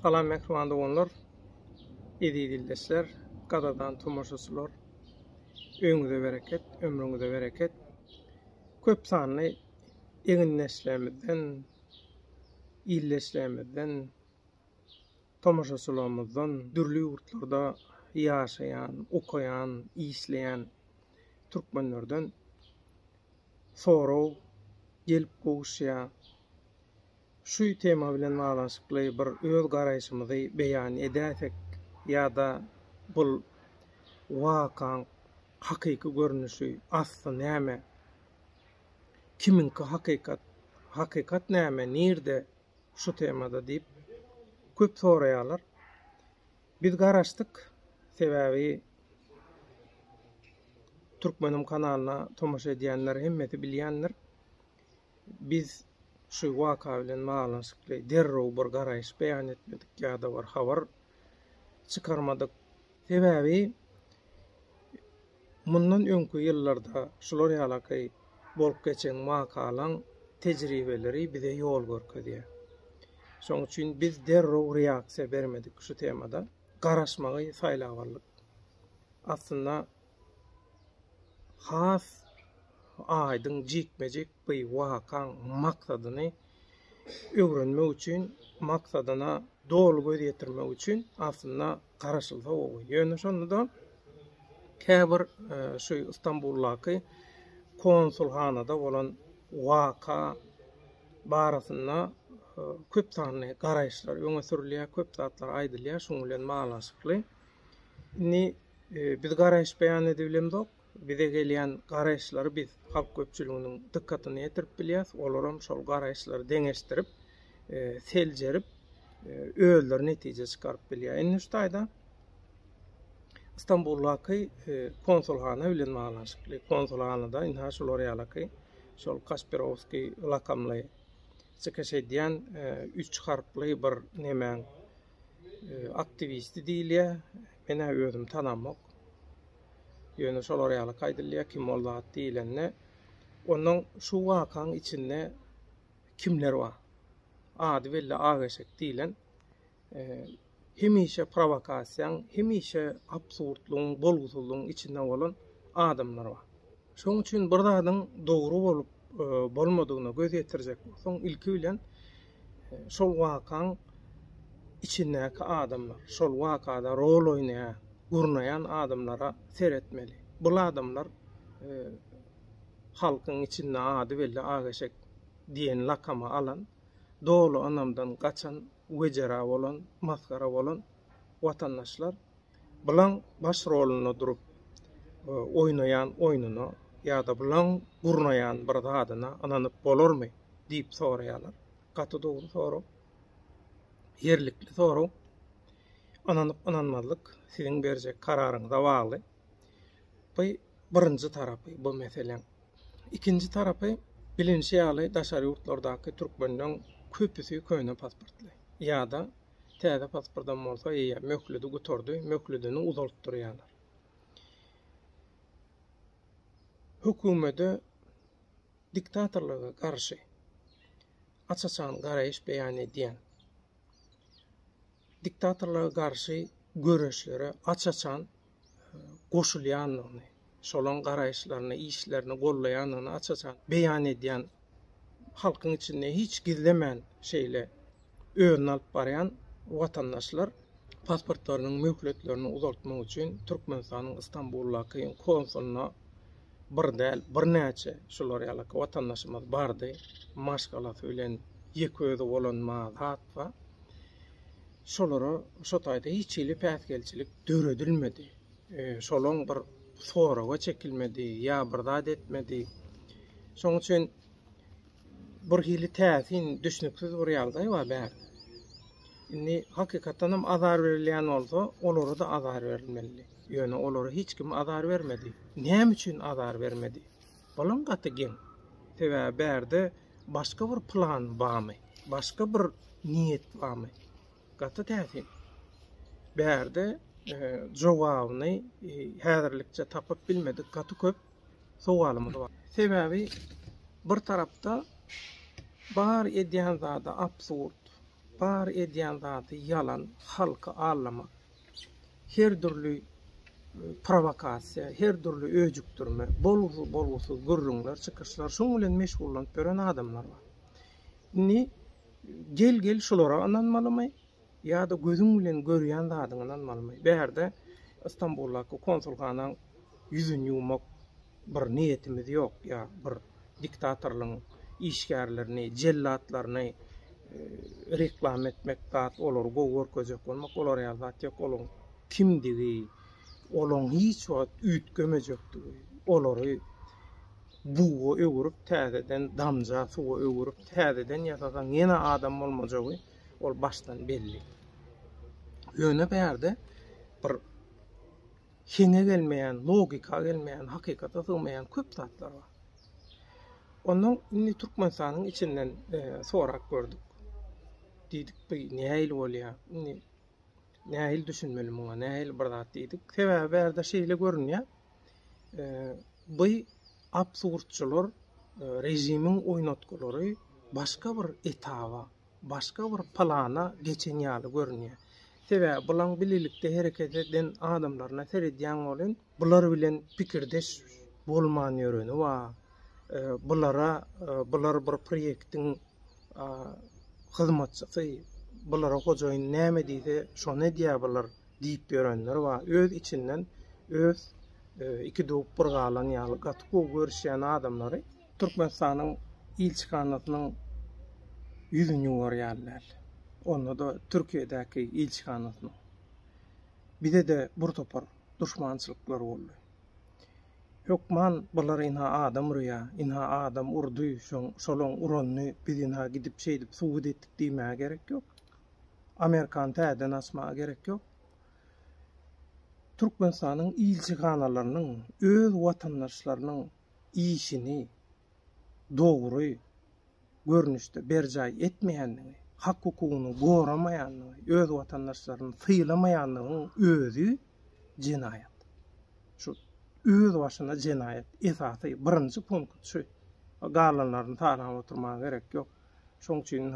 Salam mehribanda olanlar, edidildeşler, gadadan tomoşasylar, öňüňize bereket, ömrüňize bereket. Köp sanly eginleşlerimizden, illeşlerimizden, tomoşaçylarymyzdan, dürli ýurtlarda ýaşaýan, okaýan, işleýän türkmenlerden sorag gelip gowuşýar. Şu tema bilen baglanşykly bir öz garaýşymyzy beýan edäsek ýa-da bul wakaň hakyky görnüşi asly näme? Kiminki hakykat näme? Nirde şu temada diýip köp soraýarlar. Biz garaşdyk. Sebäbi Türkmenim kanalyna tomoşa edýänler hemmeti bilýänler. Biz şu waka bilen baglanşykly derrew bir garaýş beýan etmedik ýa-da bir habar çykarmadyk. Sebäbi mundan öňkü ýyllarda şular ýalaky bolup geçen wakalaň tejribeleri bize ýol görkezýär. Şoň üçin biz derrew reaksiýa bermedik şu temada. Garaşmagy saýlawarlyk. Aslynda has aýdyň jikmejek bu wakaň maksadyny öwrenmek üçin, maksadyna dolu göz ýetirmek üçin aslynda garaşylsa ogy. Ýöne şonda käbir şu İstanbuldaky konsulhanada bolan waka barasynda köp sanly garaýşlar öňe sürilýär, köp zatlar aýdylýar, şoň bilen baglanşykly. Biz garaýş beýan edilemdik. Bize gelýän garaýşlary biz halk köpçüliginiň dikkatyny ýetirip bilýäs. Olaram şol garaýşlary deňeşdirip, seljerip, öýler netije çykaryp bilýär. Indi şu taýda İstanbuldaky konsulhana bilen baglanşykly. Konsulhanada inha şolar ýalaky şol Kasperovski lakamly çykyş edýän 3 harply bir nemäň aktivisti diýilýär. Mene özüm tanamak. Ýöne şolar ýaly aýdylýar kim bolýar diýilende. Onuň şu wakaň içinde kimler bar? Ady belli agaşek diýilen hemişe provokasiýaň, hemişe absurdlugyň, bolgusuzlugyň içinde bolan adamlar bar. Şoň üçin bir zadyň dogry bolup bolmadygyna göz ýetirjek bolsaň ilki bilen şol wakaň içindäki adamlar, şol wakada rol oýnaýan, gurnayan adamlara seretmeli. Bu adamlar halkın içinde ady belli agaşek diýen lakama alan, dolu anamdan kaçan, wejera bolan, maskara bolan watandaşlar bulan baş roluna durup oýnayan oýnuny ýa-da bulan gurnayan bir zadyna ananyp bolarmy diýip soraýarlar. Gaty dogry sorag, ýerlikli sorag. Ananyp ananmazlyk siziň berjek kararyňyza bagly. Bu birinji tarapy bu meseleň. İkinji tarapy bilinçli ýaly daşary ýurtlardaky türkmenliň köpüsi köýne pasportly. Ýa-da täze pasportdan bolsa ýa möklüdi götürdi, möklüdini uzaltdyrýarlar. Hökümete diktatorlyga garşy açaçan garaýş beýan edýän diktatorlara garşy göreşlere açaçan goşulýanyny, şolan garaýşlaryny, işlerini gollaýanyny açaçan beýan edýän halkyň içinde hiç gizlemän şeýle öňüne alyp barýan watandaşlar pasportlarynyň möhletlerini uzaltmak üçin Türkmenistanyň İstanbuldaky konsuluna bir näçe şolar ýalaky watandaşymyz bardy. Maşgalat bilen ýeközü bolan mazhat we şolara şo taýda hiç ile päsgelçilik döredilmedi. Şolaň bir soraga çekilmedi, ýa bir zat etmedi. Şoň üçin bir hili täsin düşnüksiz bir ýagdaý bar bär. Indi hakykatdan hem azar berilýän bolsa, olara da azar berilmeli. Ýöne olara hiç kim azar bermedi. Näme üçin azar bermedi? Bolan gaty gen. Sebäbi bärde başga bir plan barmy? Başga bir niýet barmy? Gaty täsin. Bärde jogabyny häzirlikçe tapyp bilmedik. Gaty köp sogalymyz bar. Sebäbi bir tarapda bar edýän zada absurd, bar edýän zady yalan, halky allamak, her türlü provokasiýa, her türlü öjükdirme, bolgusuz gürrüňler, çykyşlar, şoň bilen meşgullanyp gören adamlar bar. Ni gel şolara ananmalymy ýa-da gözüň bilen görýän zadyň ananmalymy. Bärde Istanbuldaky konsulxanaň ýüzüni ýuwmak bir niýetimiz ýok, ýa bir diktatorlyň işgärlerini, jellatlaryny reklam etmek, olary gowy görkezek bolmak, olar ýa-da tek olaň kimdigi, olaň hiç wagt ütgemejekdigi, olary buwa öwürüp täzeden damja suwa öwürüp täzeden ýasasan ýene adam bolmajagy ol başdan belli. Ýöne bärde bir şeňe gelmeýän, logika gelmeýän, hakykata sygmaýan köp zatlar bar. Onuň inni Türkmenistanyň içinden sorak gördük. Diýdik bu nähili bolýar? Inni nähili düşünmeli muňa, nähili bir zat diýdik. Sebäbi bärde şeýle görünýär. Bu absurdçylar, rejimiň oýnatgylary başga bir etaba, başga bir plana geçen ýaly görünýär. Sebäbi bulan bililikde hereket eden adamlaryna seredýän bolan, bular bilen pikirdeş bolman ýöreni bar. Bular bir proýektiň hyzmatçysy, bulara hojaýyn näme diýse şonu diýär bular diýip ýörenler bar. Öz içinden öz iki dowup bir galan ýaly gatko görüşýän adamlary Türkmenistanyň ilçikanatynyň ýüzüni ýuwarýarlar. Onu da Türkiýedäki ilçikanatynyň. Bide de bir topar düşmançylyklar boldy. Hökman bular inha adam urýar, inha adam urdy, şolaň uranyny biz inha gidip şeýdip suwut etdik diýmäge gerek ýok. Amerikan täden asmaga gerek ýok. Türkmenistanyň ilçikanalarynyň öz watandaşlarynyň işini dogry görnüşde berjay etmeýänligi, hak hukugyny goramaýanlygy, öz watandaşlaryny syýlamaýanlygyň özü jinayat. Şu öz başyna jinayat esasy birinji punkt şu. Galanlaryny taýlap oturmaga gerek ýok. Şoň üçin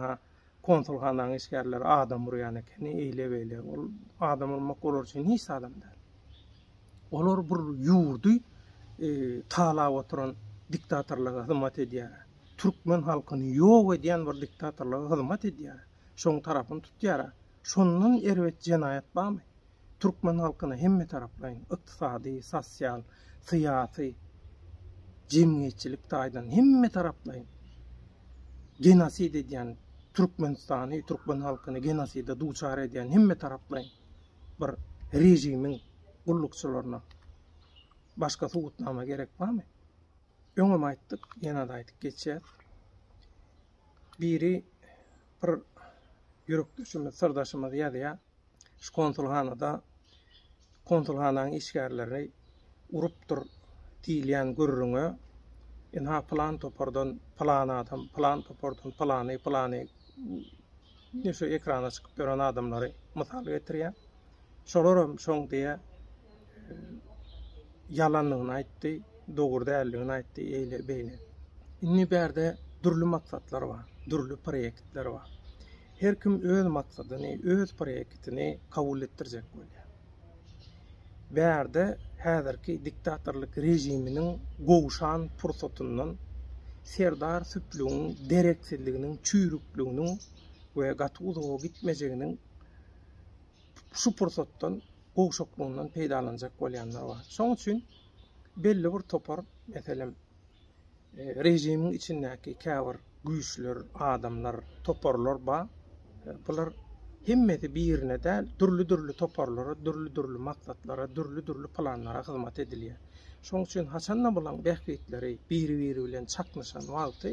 konsulxanaň işgärleri adam urýan eken, eýle-beýle. Ol adam urmak olar üçin hiç adam däl. Olar bir ýurdy taýlap oturan diktatorlara hyzmat edýär. Türkmen halkyny ýok edýän bir diktatorlara hyzmat edýär. Şoň tarapyny tutýar. Şondan erwet jinayat barmy? Türkmen halkyny hemme taraplaýyn, ykdysady, sosial, syýasy, jemgyýetçilik taýdan hemme taraplaýyn. Genosid edýän Türkmenistany, Türkmen halkyny genosida duçar edýän hemme taraplaýyn bir rejimiň gullukçylaryna başga sugutnama gerek barmy? Öňem aýtdyk, ýene de aýtyp geçýär. Biri bir ýürekdüşümez sırdaşymyz ýazýar. Şu konsulxanaň işgärleri urupdyr diýilýän gürrüňe inha plan topardan plan adam, plan topardan plany şu ekrana çykyp gören adamlary mysal getirýär. Şolaram şoň diýe yalanlygyny aýtdy, dogry däldigini aýtdy, eýle-beýle. Inni bärde dürli maksatlar bar, dürli proyektler bar. Her kim öz maksadyny, öz proyektini kabul etdirjek bolýar. Bärde häzirki diktatorlyk rejiminiň gowşan pursatyndan serdar süplüğün, dereksizliginiň, çüýrükliginiň we gatyuzyga gitmejeginiň şu pursatdan gowşaklygyndan peýdalanjak bolýanlar bar. Şoň üçin belli bir topar, meselem rejimiň içindäki käbir güýçler, adamlar, toparlar bar. Bular hemmeti birine däl, dürli toparlara, dürli maksatlara, dürli planlara hyzmat edilýär. Şoň üçin haçanla bolan bähbetleri biri bilen çaknyşan wagty,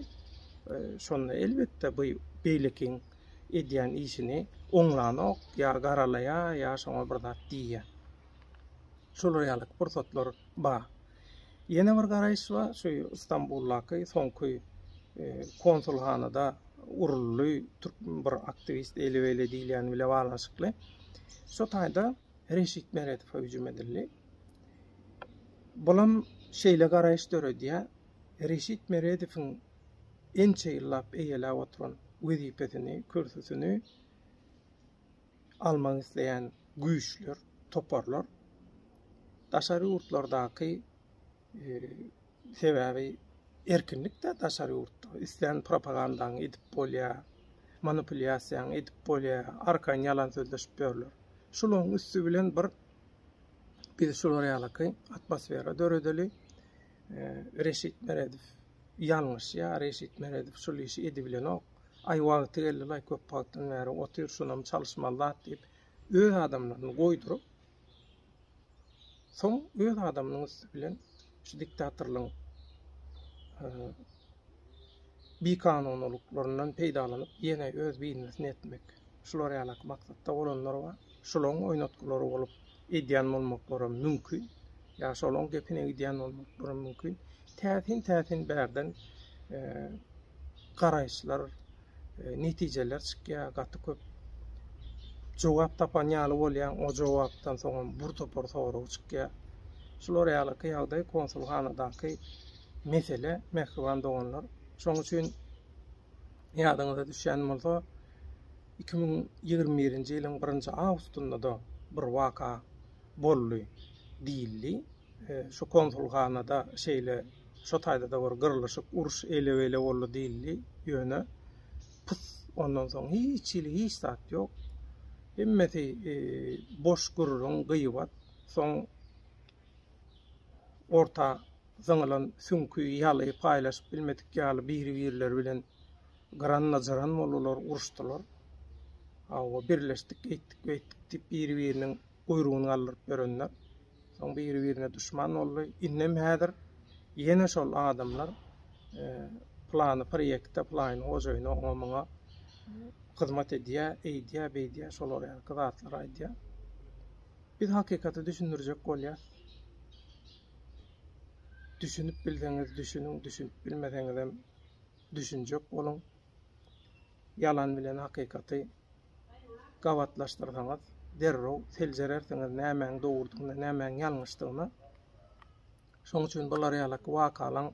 şonu elbetde bu beýlekiň edýän işini oňlanok ýa garalaýa ýa şoňa bir zat diýýär. Şolar ýalyk pursatlar bar. Ýene bir garaýyş bar, şu Istanbuldaky soňky konsulxanada urully bir aktivist eýle-beýle diýilýän bile balanşykly. Şo taýda Reşit Meredov hüjüm edildi. Bulam şeýle garaýyş döredýär. Reşit Meredowyň ençe ýyllap eýelä oturan wezipesini, kürsüsini almak isleýän güýçler, toparlar daşary ýurtlardaky sebäbi erkinlik de daşary ýurtda isleýän propagandaň edip bolýar, manipulyasiýaň edip bolýar, arkan ýalan sözleşip berler. Şularyň üstü bilen biz şular ýalyky atmosfera döredeli. Reşit Meredif ýalňyş ýa Reşit Meredif şol işi edibilenok ay wagty geldi köp wagtdan bäri otyr şunam çalışmalar diýip öz adamlaryny goýdurup soň öz adamlaryň üstü bilen şu diktatorlygyň bir kanunluklarından peýdalanyp ýene öz biňesini etmek. Şular ýalyk maksatda bolanlar bar. Şolaryň oýnatgylary bolup edýän bolmaklary mümkin. Ya şolaryň gepine gidýän bolmaklary mümkin. Täsin bärden garaýşlar, netijeler çykýar, gaty köp jogap tapan ýaly bolýan, o jogapdan soň bir topar soraw çykýar. Şular ýalyk ýagdaý konsulhanadaky mesele, mehriban doganlar. Şoň üçin ýadyňyza düşýän bolsa 2021-nji ýylyň 1-nji awgustunda da bir waka boldy diýildi. Şu konsulhanada şeýle şu taýda da bir gyrlyşyk uruş ele boldy diýildi ýöne. Ondan soň hiç zat ýok. Hemmeti boş gurrun gıybat. Soň orta zaňalan sünkü ýaly paýlaşyp bilmedik ýaly biri-biriler bilen grannajaran bolurlar, uruşdylar. Awa birleşdik, etdik diýip biri-biriniň guyrugyny aldyryp berenler. Soň biri-birine düşman boldy. Innem häzir ýene şol adamlar plany, proýekde plany hojaýyna oňa hyzmat edýär, beýdýär, şolar ýaly zatlar aýdýar. Biz hakykata düşündirjek bolýar. Düşünüp bilseňiz düşünüň, düşünüp bilmeseňiz hem düşünjek bolun. Yalan bilen hakykaty gawatlaşdyrsaňyz, derrew seljerersiňiz nämeň dogurdygyny, nämeň ýalňyşdygyny. Şoň üçin bular ýaly wakalaň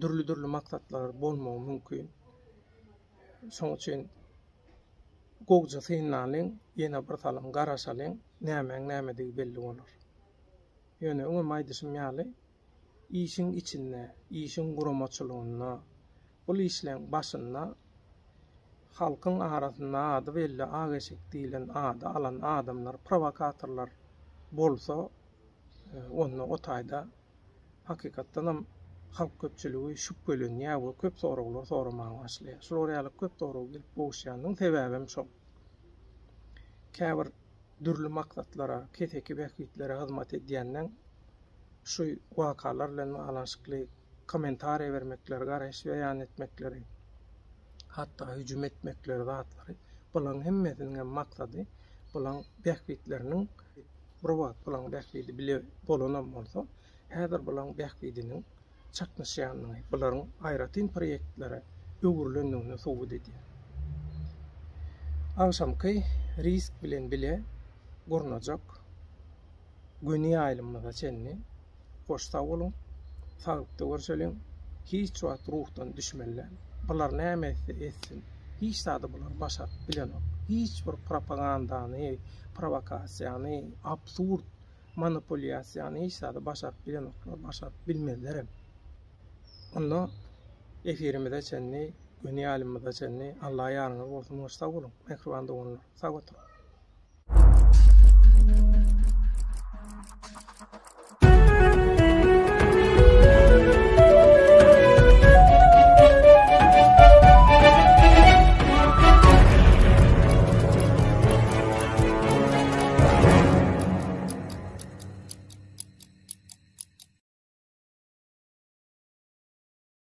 dürli maksatlar bolmagy mümkin. Şoň üçin gowja synalyň ýene bir salam garaşalyň nämeňdigi belli bolar. Ýöne öňe maýdysym ýaly işin içinde, işin guramaçylygyna, bu işleň başynda halkyň arasynda ady belli agaşyk diýilen ady alan adamlar, provokatorlar bolsa, onu o taýda hakykatdan hem halk köpçüligi şüphelenýär, ýa-da köp soraglar soramagy başlaýar. Şolar ýaly köp sorag gelip boşýanyň sebäbi hem şo. Käbir dürli maksatlara, keteki bähkitlere hyzmat edýänden şu wakalar bilen alanşykly kommentariýa bermekleri, garaýş beýan etmekleri, hatta hüjüm etmekleri zatlary, bulan hemmesiniň maksady bulan bähkitleriniň bulan bähkidi bile bolanam bolsa, häzir bulan bähkidiniň çaknaşýanyny, bularyň aýratyn proýektlere öwürlendigini sobut edýär. Akşamky risk bilen bile gurnajak göni aýlymyza çenni hoşta bolun, sagykda görşeliň, hiç wagt ruhdan düşmeler. Bular näme etsin, hiç zady bular başaryp bilenok. Hiç bir propagandany, provokasiýany, absurd manipulyasiýany hiç zady başaryp bilenoklar, başaryp bilmezler hem. Onda efirimize çenni, göni aýlymyza çenni, Allah ýarňyz bolsun, hoşta bolun, mehriban doganlar, sag otur.